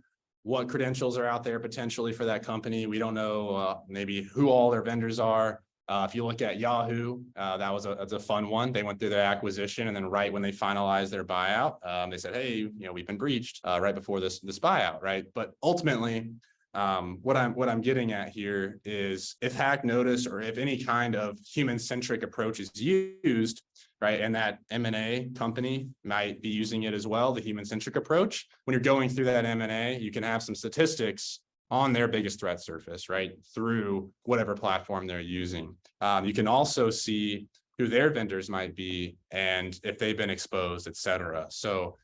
what credentials are out there potentially for that company. We don't know maybe who all their vendors are. If you look at Yahoo, that's a fun one. They went through their acquisition, and then right when they finalized their buyout, they said, "Hey, we've been breached," right before this buyout, right? But ultimately, what I'm getting at here is if HackNotice or if any kind of human-centric approach is used, right, and that M&A company might be using it as well, the human-centric approach. When you're going through that M&A, you can have some statistics on their biggest threat surface, right, through whatever platform they're using. You can also see who their vendors might be and if they've been exposed, et cetera. So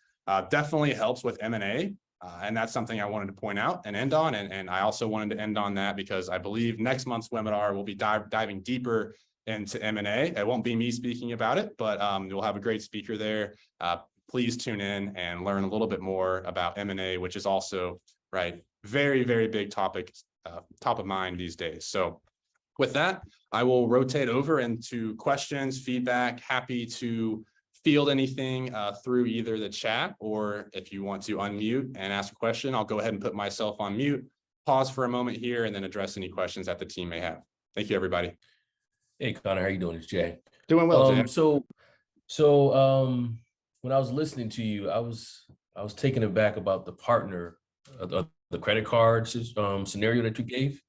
definitely helps with M&A. And that's something I wanted to point out and end on. And I also wanted to end on that because I believe next month's webinar will be diving deeper into M&A. It won't be me speaking about it, but we'll have a great speaker there. Please tune in and learn a little bit more about M&A, which is also, right, very, very big topic, top of mind these days. So with that, I will rotate over into questions, feedback. Happy to field anything through either the chat, or if you want to unmute and ask a question, I'll go ahead and put myself on mute, pause for a moment here, and then address any questions that the team may have. Thank you, everybody. Hey, Connor, how you doing? It's Jay. Doing well, Jay. So when I was listening to you, I was taken aback about the partner, the credit card scenario that you gave.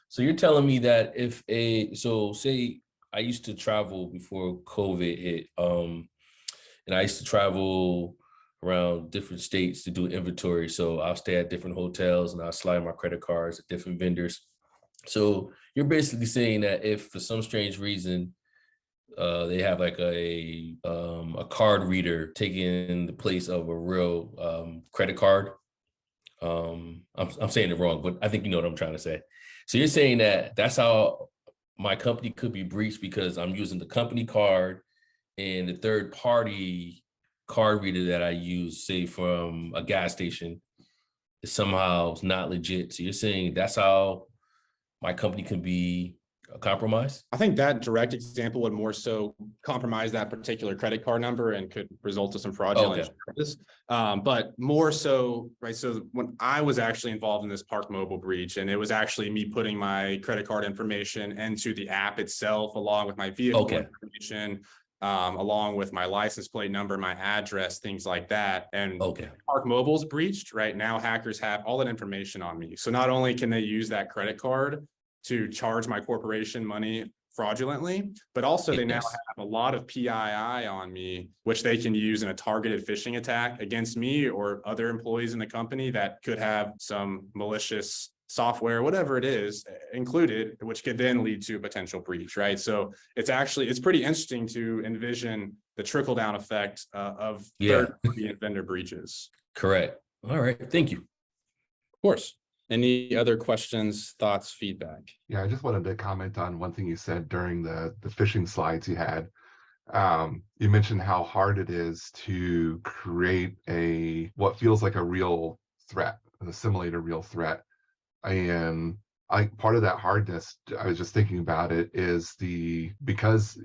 So you're telling me that say I used to travel before COVID hit, and I used to travel around different states to do inventory. So I'll stay at different hotels and I'll slide my credit cards at different vendors. So you're basically saying that if for some strange reason they have like a card reader taking the place of a real credit card. I'm saying it wrong, but I think you know what I'm trying to say. So you're saying that that's how my company could be breached because I'm using the company card and the third party card reader that I use, say from a gas station, is somehow not legit. So you're saying that's how my company can be compromised? I think that direct example would more so compromise that particular credit card number and could result to some fraudulent charges. But more so, right? So when I was actually involved in this Park Mobile breach, and it was actually me putting my credit card information into the app itself, along with my vehicle information, along with my license plate number, my address, things like that. And Park Mobile's breached, right? Now hackers have all that information on me. So not only can they use that credit card to charge my corporation money fraudulently, but also they now have a lot of PII on me, which they can use in a targeted phishing attack against me or other employees in the company that could have some malicious software, whatever it is, included, which could then lead to a potential breach, right? So it's pretty interesting to envision the trickle-down effect of third-party and vendor breaches. Correct. All right. Thank you. Of course. Any other questions, thoughts, feedback? Yeah, I just wanted to comment on one thing you said during the phishing slides you had. You mentioned how hard it is to create what feels like a real threat, simulate a real threat. And part of that hardness, I was just thinking about it, is because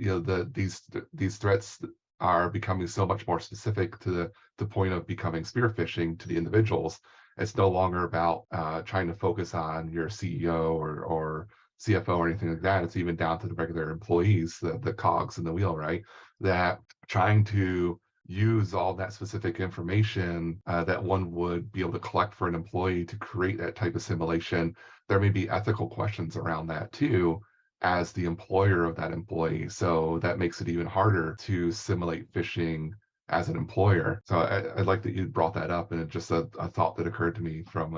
these threats are becoming so much more specific to the point of becoming spear phishing to the individuals. It's no longer about trying to focus on your CEO or CFO or anything like that. It's even down to the regular employees, the cogs in the wheel, right? That trying to use all that specific information that one would be able to collect for an employee to create that type of simulation, there may be ethical questions around that too, as the employer of that employee. So that makes it even harder to simulate phishing as an employer. So I like that you brought that up, and it's just a thought that occurred to me from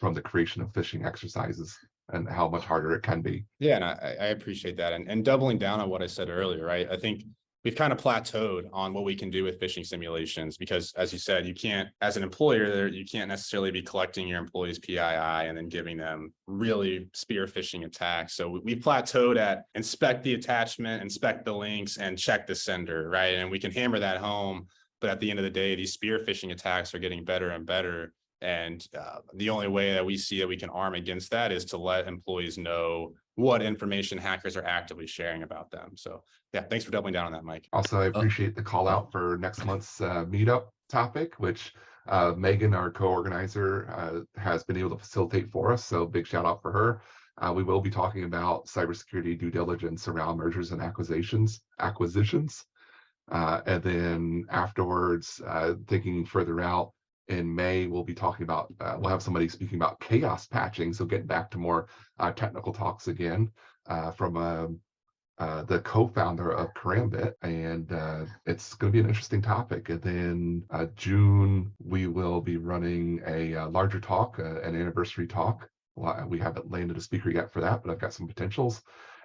the creation of phishing exercises and how much harder it can be. Yeah, and I appreciate that. And doubling down on what I said earlier, right? I think we've kind of plateaued on what we can do with phishing simulations because, as you said, you can't, as an employer, you can't necessarily be collecting your employees' PII and then giving them really spear phishing attacks. So we've plateaued at inspect the attachment, inspect the links, and check the sender, right? And we can hammer that home. But at the end of the day, these spear phishing attacks are getting better and better. And the only way that we see that we can arm against that is to let employees know what information hackers are actively sharing about them. So yeah, thanks for doubling down on that, Mike. Also, I appreciate the call out for next month's meetup topic, which Megan, our co-organizer, has been able to facilitate for us. So big shout out for her. We will be talking about cybersecurity due diligence around mergers and acquisitions. And then afterwards, thinking further out in May, we'll be talking about, we'll have somebody speaking about chaos patching. So getting back to more technical talks again from the co-founder of Karambit, and it's going to be an interesting topic. And then June, we will be running a larger talk, an anniversary talk. Well, we haven't landed a speaker yet for that, but I've got some potentials.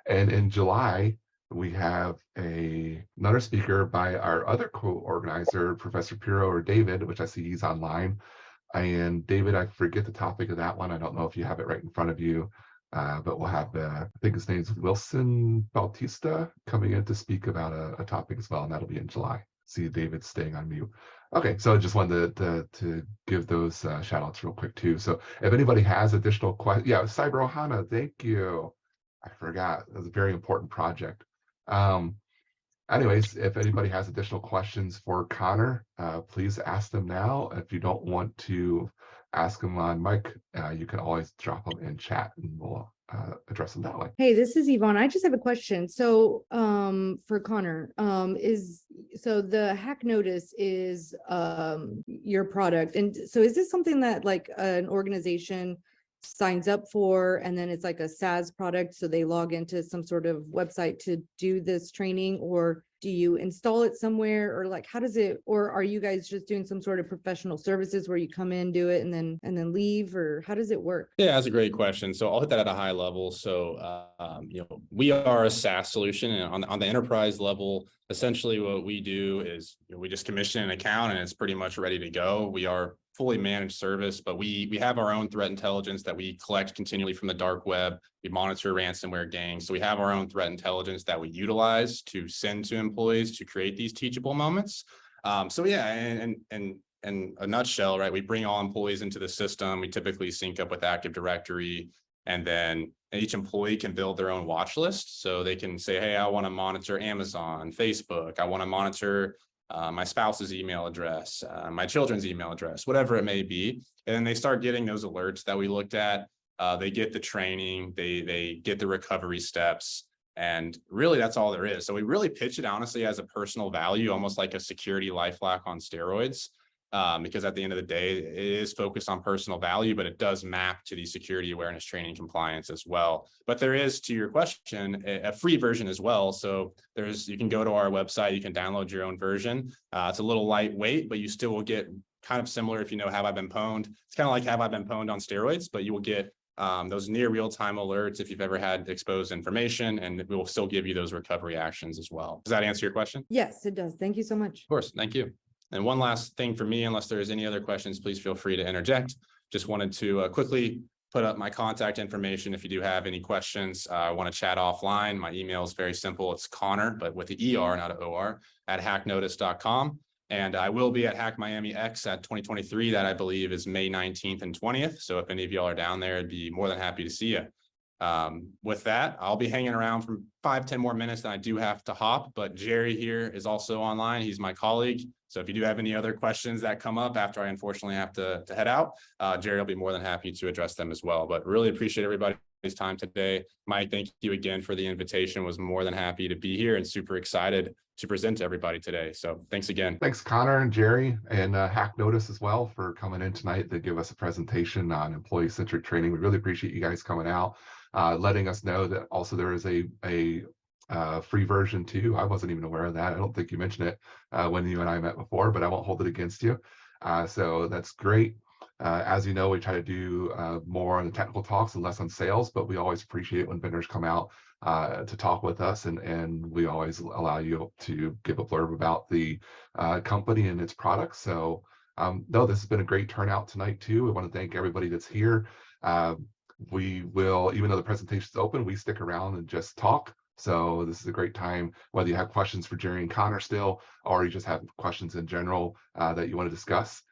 And in July, we have another speaker by our other co-organizer, Professor Piro or David, which I see he's online. And David, I forget the topic of that one. I don't know if you have it right in front of you, but we'll have, I think his name's Wilson Bautista coming in to speak about a topic as well, and that'll be in July. See David staying on mute. Okay, so I just wanted to give those shout outs real quick too. So if anybody has additional questions, yeah, Cyber Ohana, thank you. I forgot, it was a very important project. Anyways, if anybody has additional questions for Connor, please ask them now. If you don't want to ask them on mic, you can always drop them in chat and we'll address them that way. Hey, this is Yvonne. I just have a question. So for Connor, so the HackNotice is your product. And so is this something that like an organization signs up for, and then it's like a SaaS product, so they log into some sort of website to do this training, or do you install it somewhere, or like how does it, or are you guys just doing some sort of professional services where you come in, do it, and then leave, or how does it work? Yeah, that's a great question. So I'll hit that at a high level. So we are a SaaS solution, and on the enterprise level, essentially what we do is we just commission an account and it's pretty much ready to go. We are fully managed service, but we have our own threat intelligence that we collect continually from the dark web. We monitor ransomware gangs. So we have our own threat intelligence that we utilize to send to employees to create these teachable moments. So yeah, and in a nutshell, right, we bring all employees into the system. We typically sync up with Active Directory, and then each employee can build their own watch list. So they can say, hey, I want to monitor Amazon, Facebook. I want to monitor my spouse's email address, my children's email address, whatever it may be. And then they start getting those alerts that we looked at. They get the training, they get the recovery steps, and really that's all there is. So we really pitch it honestly as a personal value, almost like a security LifeLock on steroids. Because at the end of the day, it is focused on personal value, but it does map to the security awareness training compliance as well. But there is, to your question, a free version as well. So you can go to our website, you can download your own version. It's a little lightweight, but you still will get kind of similar if you know Have I Been Pwned. It's kind of like Have I Been Pwned on steroids, but you will get those near real-time alerts if you've ever had exposed information, and we will still give you those recovery actions as well. Does that answer your question? Yes, it does. Thank you so much. Of course, thank you. And one last thing for me, unless there's any other questions, please feel free to interject. Just wanted to quickly put up my contact information if you do have any questions. I want to chat offline. My email is very simple. It's Connor, but with the ER, not an OR, at hacknotice.com. And I will be at Hack Miami X at 2023. That I believe is May 19th and 20th. So if any of y'all are down there, I'd be more than happy to see you. With that, I'll be hanging around for 5-10 more minutes, and I do have to hop, but Jerry here is also online. He's my colleague. So if you do have any other questions that come up after I unfortunately have to head out, Jerry will be more than happy to address them as well. But really appreciate everybody's time today. Mike, thank you again for the invitation. Was more than happy to be here and super excited to present to everybody today. So thanks again. Thanks, Connor and Jerry, and HackNotice as well for coming in tonight to give us a presentation on employee-centric training. We really appreciate you guys coming out, letting us know that also there is a free version too. I wasn't even aware of that. I don't think you mentioned it when you and I met before, but I won't hold it against you. So that's great. As you know, we try to do more on the technical talks and less on sales, but we always appreciate when vendors come out to talk with us, and we always allow you to give a blurb about the company and its products. So no, this has been a great turnout tonight too. We want to thank everybody that's here. We will, even though the presentation is open, we stick around and just talk. So this is a great time, whether you have questions for Jerry and Connor still, or you just have questions in general that you want to discuss.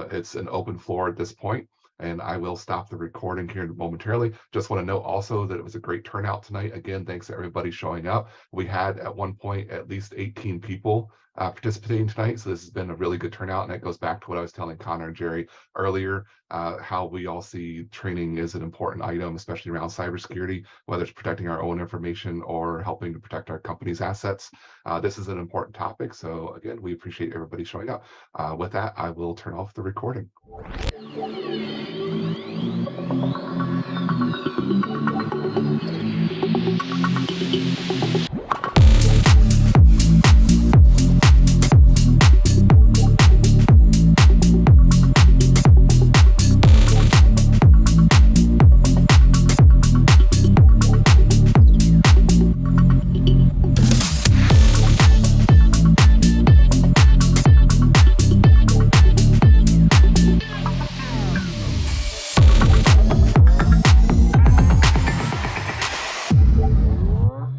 It's an open floor at this point, and I will stop the recording here momentarily. Just want to note also that it was a great turnout tonight. Again, thanks to everybody showing up. We had at one point at least 18 people participating tonight. So this has been a really good turnout, and that goes back to what I was telling Connor and Jerry earlier, how we all see training is an important item, especially around cybersecurity, whether it's protecting our own information or helping to protect our company's assets. This is an important topic. So again, we appreciate everybody showing up. With that, I will turn off the recording.